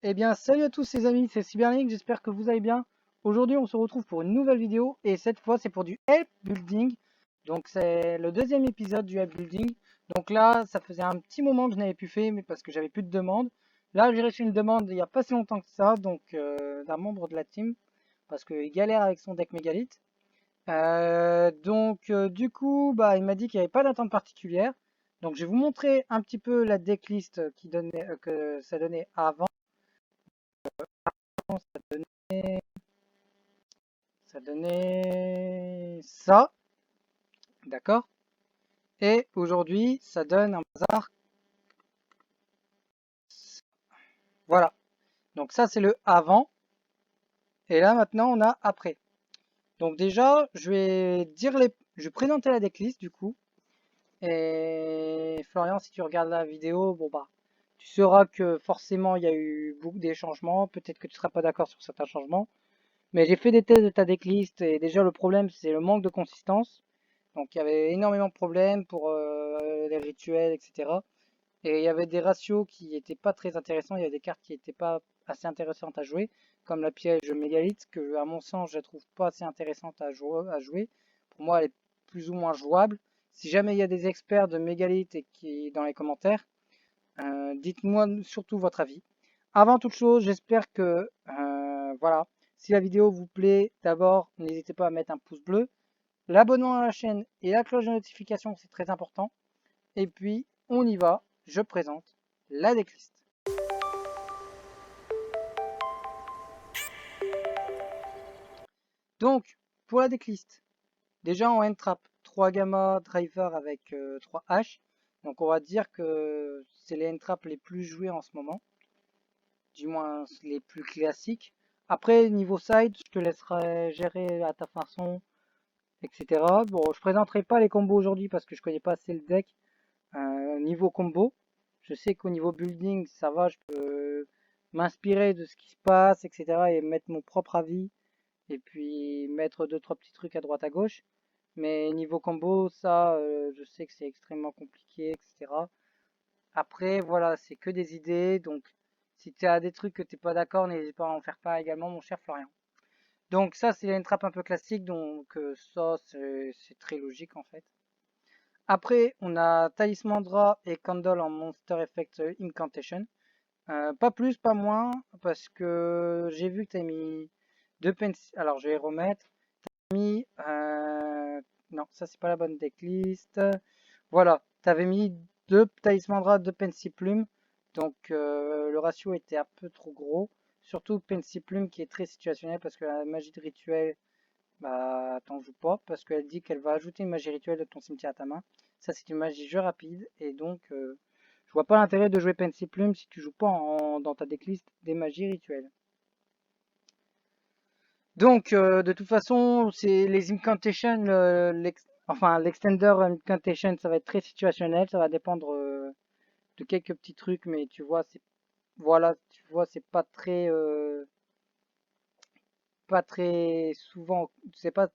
Eh bien, salut à tous les amis, c'est Cyberlink, j'espère que vous allez bien. Aujourd'hui, on se retrouve pour une nouvelle vidéo et cette fois, c'est pour du help building. Donc, c'est le deuxième épisode du help building. Donc là, ça faisait un petit moment que je n'avais plus fait, mais parce que j'avais plus de demandes. Là, j'ai reçu une demande il n'y a pas si longtemps que ça, donc d'un membre de la team, parce qu'il galère avec son deck mégalithe. Du coup, bah, il m'a dit qu'il n'y avait pas d'attente particulière. Donc, je vais vous montrer un petit peu la decklist que ça donnait avant. Ça donnait, ça donnait ça, d'accord? Et aujourd'hui, ça donne un bazar. Voilà. Donc ça, c'est le avant. Et là, maintenant, on a après. Donc déjà, je vais présenter la decklist du coup. Et Florian, si tu regardes la vidéo, bon bah, tu sauras que forcément, il y a eu beaucoup des changements. Peut-être que tu ne seras pas d'accord sur certains changements. Mais j'ai fait des tests de ta decklist et déjà le problème c'est le manque de consistance. Donc il y avait énormément de problèmes pour les rituels, etc. Et il y avait des ratios qui n'étaient pas très intéressants. Il y avait des cartes qui n'étaient pas assez intéressantes à jouer, comme la piège mégalithe, que à mon sens je ne trouve pas assez intéressante à jouer. Pour moi elle est plus ou moins jouable. Si jamais il y a des experts de mégalithe et qui dans les commentaires, dites-moi surtout votre avis. Avant toute chose, j'espère que voilà, si la vidéo vous plaît, d'abord n'hésitez pas à mettre un pouce bleu, l'abonnement à la chaîne et la cloche de notification, c'est très important. Et puis on y va, je présente la decklist. Donc pour la decklist, déjà en N-Trap, 3 gamma driver avec 3 H. Donc on va dire que c'est les N-Trap les plus joués en ce moment, du moins les plus classiques. Après, niveau side, je te laisserai gérer à ta façon, etc. Bon, je présenterai pas les combos aujourd'hui parce que je connais pas assez le deck. Niveau combo, je sais qu'au niveau building, ça va, je peux m'inspirer de ce qui se passe, etc. et mettre mon propre avis et puis mettre deux, trois petits trucs à droite à gauche. Mais niveau combo, ça, je sais que c'est extrêmement compliqué, etc. Après, voilà, c'est que des idées, donc si tu as des trucs que t'es pas d'accord, n'hésite pas à en faire part également, mon cher Florian. Donc ça, c'est une trappe un peu classique, donc ça, c'est très logique en fait. Après, on a Talismandra et Candle en Monster Effect Incantation. Pas plus, pas moins, parce que j'ai vu que tu as mis deux pencils. Alors, je vais remettre. Mis, non, ça, c'est pas la bonne decklist. Voilà, tu avais mis deux Talismandra, deux Pensiplume. Donc, le ratio était un peu trop gros. Surtout Pensiplume qui est très situationnel parce que la magie de rituel, bah, t'en joues pas parce qu'elle dit qu'elle va ajouter une magie rituelle de ton cimetière à ta main. Ça, c'est une magie jeu rapide et donc je vois pas l'intérêt de jouer Pensiplume si tu joues pas dans ta decklist des magies rituelles. Donc, de toute façon, c'est les incantations, enfin l'extender incantation, ça va être très situationnel, ça va dépendre de quelques petits trucs, mais tu vois, c'est pas très souvent, c'est pas,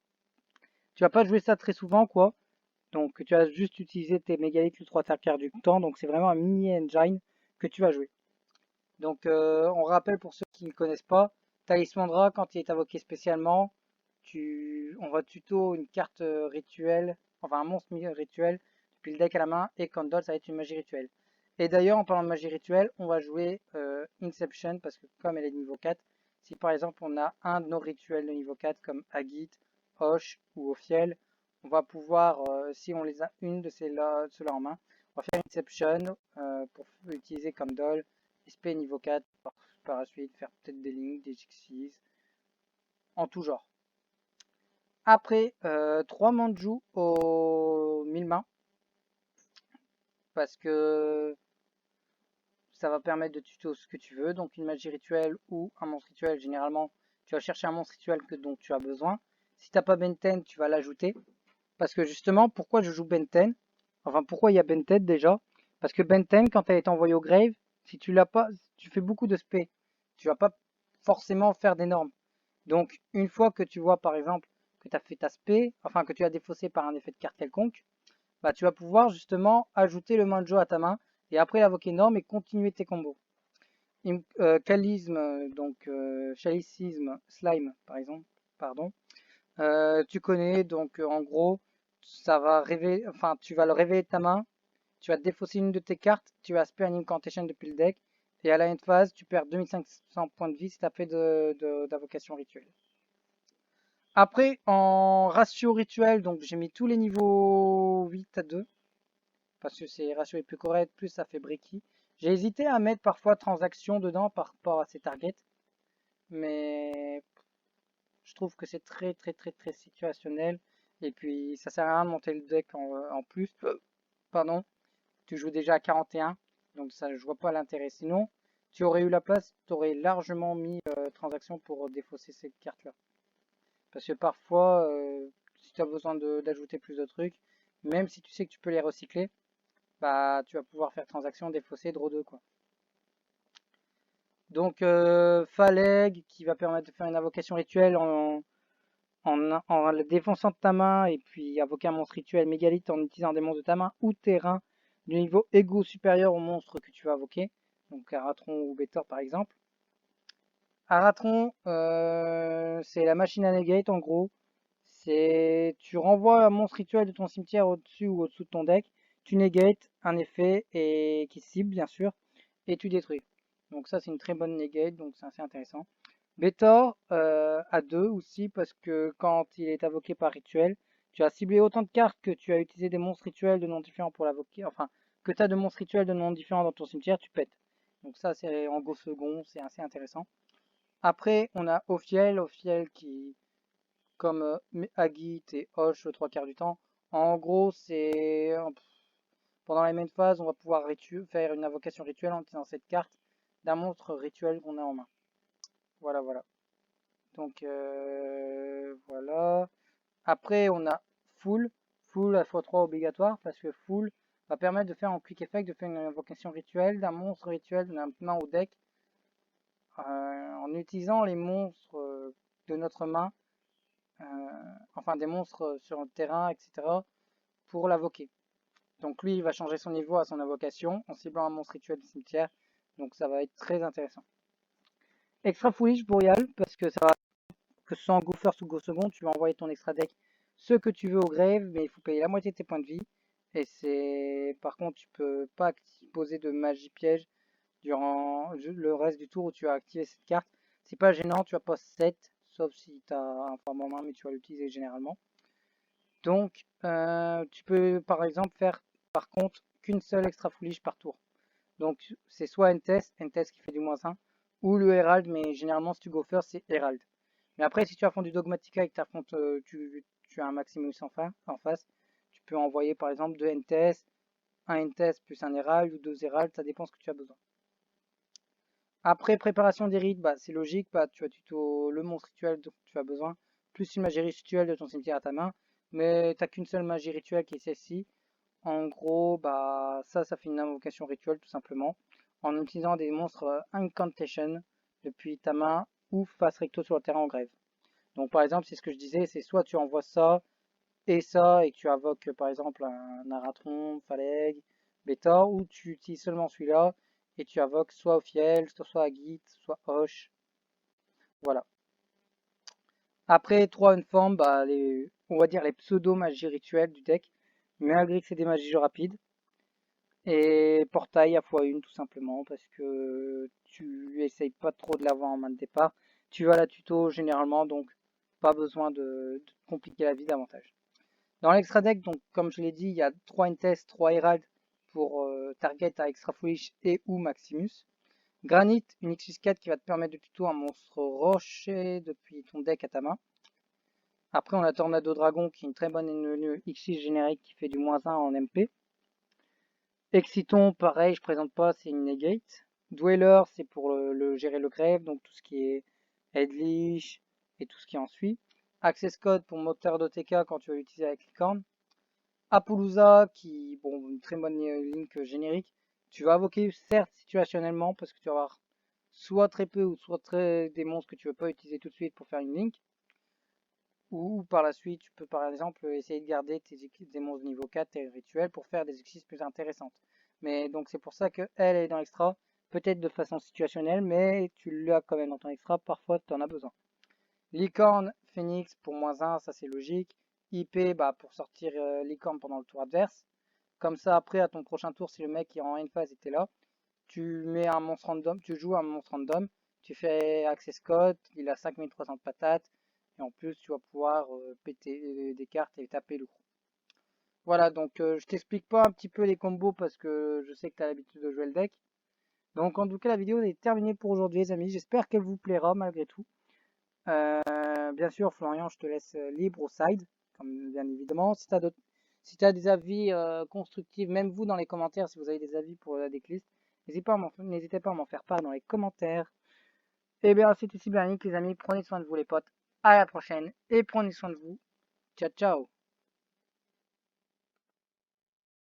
tu vas pas jouer ça très souvent, quoi. Donc tu vas juste utiliser tes mégalithes le 3 quarts du temps. Donc c'est vraiment un mini engine que tu vas jouer. Donc on rappelle pour ceux qui ne connaissent pas, Talismandra, quand il est invoqué spécialement, on va tuto une carte rituelle, enfin un monstre rituel, depuis le deck à la main, et Candle, ça va être une magie rituelle. Et d'ailleurs, en parlant de magie rituelle, on va jouer Inception, parce que comme elle est de niveau 4, si par exemple on a un de nos rituels de niveau 4, comme Agit, Hoche ou Ophiel, on va pouvoir, si on les a une de ceux-là en main, on va faire Inception pour utiliser Candle, SP niveau 4, par la suite faire peut-être des lignes, des Xyz, en tout genre. Après, 3 Manju aux 1000 mains, parce que ça va permettre de tuto ce que tu veux. Donc une magie rituelle ou un monstre rituel, généralement, tu vas chercher un monstre rituel dont tu as besoin. Si t'as pas Benten, tu vas l'ajouter. Parce que justement, pourquoi je joue Benten? Enfin, pourquoi il y a Benten déjà? Parce que Benten, quand elle est envoyée au grave, si tu l'as pas, tu fais beaucoup de spé. Tu vas pas forcément faire d'énormes. Donc, une fois que tu vois, par exemple, que tu as fait ta spé, enfin que tu as défaussé par un effet de carte quelconque, bah tu vas pouvoir justement ajouter le manjo à ta main et après l'invoquer énorme et continuer tes combos. Chalisme, donc chalicisme, slime par exemple, pardon. Tu connais, donc en gros, ça va révéler, enfin tu vas le révéler de ta main, tu vas défausser une de tes cartes, tu vas spare une incantation depuis le deck, et à la end phase, tu perds 2500 points de vie si tu as fait d'invocation rituelle. Après, en ratio rituel, donc j'ai mis tous les niveaux 8 à 2, parce que c'est ratio est plus correct, plus ça fait breaky. J'ai hésité à mettre parfois transaction dedans par rapport à ces targets, mais je trouve que c'est très situationnel. Et puis ça sert à rien de monter le deck en plus. Pardon, tu joues déjà à 41, donc ça je vois pas l'intérêt. Sinon, tu aurais eu la place, tu aurais largement mis transaction pour défausser cette carte-là. Parce que parfois, si tu as besoin d'ajouter plus de trucs, même si tu sais que tu peux les recycler, bah tu vas pouvoir faire transaction, défausser, draw 2 quoi. Donc Phaleg qui va permettre de faire une invocation rituelle en le défonçant de ta main et puis invoquer un monstre rituel mégalith en utilisant des monstres de ta main ou terrain du niveau égaux supérieur au monstre que tu vas invoquer. Donc Aratron ou Bétor par exemple. Aratron, c'est la machine à negate en gros. C'est tu renvoies un monstre rituel de ton cimetière au-dessus ou au-dessous de ton deck, tu negates un effet et qui cible bien sûr, et tu détruis. Donc ça c'est une très bonne negate, donc c'est assez intéressant. Bétor à 2 aussi parce que quand il est invoqué par rituel, tu as ciblé autant de cartes que tu as utilisé des monstres rituels de noms différents pour l'invoquer, enfin que tu as de monstres rituels de noms différents dans ton cimetière, tu pètes. Donc ça c'est en go second, c'est assez intéressant. Après on a Ophiel qui comme Agit et Hoche le trois quarts du temps. En gros c'est pendant la main phase on va pouvoir faire une invocation rituelle en utilisant cette carte d'un monstre rituel qu'on a en main. Voilà. Donc voilà. Après, on a full. Full à x3 obligatoire parce que full va permettre de faire en quick effect, de faire une invocation rituelle d'un monstre rituel de notre main au deck en utilisant les monstres de notre main, enfin des monstres sur le terrain, etc. pour l'invoquer. Donc lui, il va changer son niveau à son invocation en ciblant un monstre rituel du cimetière. Donc ça va être très intéressant. Extra foolish Boreal parce que ça va que ce soit en go first ou go second, tu vas envoyer ton extra deck ce que tu veux au grave, mais il faut payer la moitié de tes points de vie. Et c'est par contre tu peux pas poser de magie piège durant le reste du tour où tu as activé cette carte. C'est pas gênant, tu as pas 7, sauf si tu as un forme en main, mais tu vas l'utiliser généralement. Donc tu peux par exemple faire par contre qu'une seule extra foolish par tour. Donc c'est soit Entes qui fait du -1, ou le Herald, mais généralement si tu go first c'est Herald. Mais après, si tu affrontes du Dogmatica et que tu as un Maximus en face, tu peux envoyer par exemple deux NTS, un NTS plus un Herald ou deux Herald, ça dépend ce que tu as besoin. Après, préparation des rites, bah, c'est logique, bah, tu as tuto le monstre rituel dont tu as besoin, plus une magie rituelle de ton cimetière à ta main, mais tu n'as qu'une seule magie rituelle qui est celle-ci. En gros, bah, ça fait une invocation rituelle tout simplement, en utilisant des monstres Incantation depuis ta main ou face recto sur le terrain en grève. Donc par exemple, c'est ce que je disais, c'est soit tu envoies ça et que tu invoques par exemple un Aratron, Phaleg, Bétor, ou tu utilises seulement celui-là et tu invoques soit Ophiel, soit Agit, soit Hoche. Voilà. Après, 3 Unform, bah, on va dire les pseudo-magies rituelles du deck, malgré que c'est des magies rapides. Et portail à x1 tout simplement parce que tu essayes pas trop de l'avoir en main de départ. Tu vas la tuto généralement donc pas besoin de compliquer la vie davantage. Dans l'extra deck, donc comme je l'ai dit, il y a 3 Intes, 3 Herald pour target à Extra Foolish et ou Maximus. Granite, une X4 qui va te permettre de tuto un monstre rocher depuis ton deck à ta main. Après on a Tornado Dragon qui est une très bonne X6 générique qui fait du -1 en MP. Exciton, pareil, je présente pas, c'est une negate. Dweller, c'est pour gérer le grave, donc tout ce qui est Headleash et tout ce qui en suit. Access Code pour moteur d'OTK quand tu vas l'utiliser avec Licorne. Apollousa, qui, bon, une très bonne link générique. Tu vas invoquer, certes, situationnellement, parce que tu vas avoir soit très peu ou soit des monstres que tu ne veux pas utiliser tout de suite pour faire une link. Ou par la suite, tu peux par exemple essayer de garder des monstres niveau 4 et rituels pour faire des exercices plus intéressantes. Mais donc c'est pour ça qu'elle est dans l'extra. peut-être de façon situationnelle, mais tu l'as quand même dans ton extra, parfois tu en as besoin. Licorne, Phoenix pour -1, ça c'est logique. IP bah, pour sortir Licorne pendant le tour adverse. Comme ça, après, à ton prochain tour, si le mec qui est en une phase était là, tu mets un monstre random, tu joues un monstre random, tu fais Access Code, il a 5300 de patates, et en plus, tu vas pouvoir péter des cartes et taper le gros. Voilà, donc je t'explique pas un petit peu les combos parce que je sais que tu as l'habitude de jouer le deck. Donc en tout cas, la vidéo est terminée pour aujourd'hui, les amis. J'espère qu'elle vous plaira malgré tout. Bien sûr, Florian, je te laisse libre au side, comme bien évidemment. Si tu as des avis constructifs, même vous dans les commentaires, si vous avez des avis pour la decklist, n'hésitez pas à m'en faire part dans les commentaires. Et bien, c'était Cybernic, les amis. Prenez soin de vous, les potes. À la prochaine et prenez soin de vous. Ciao, ciao.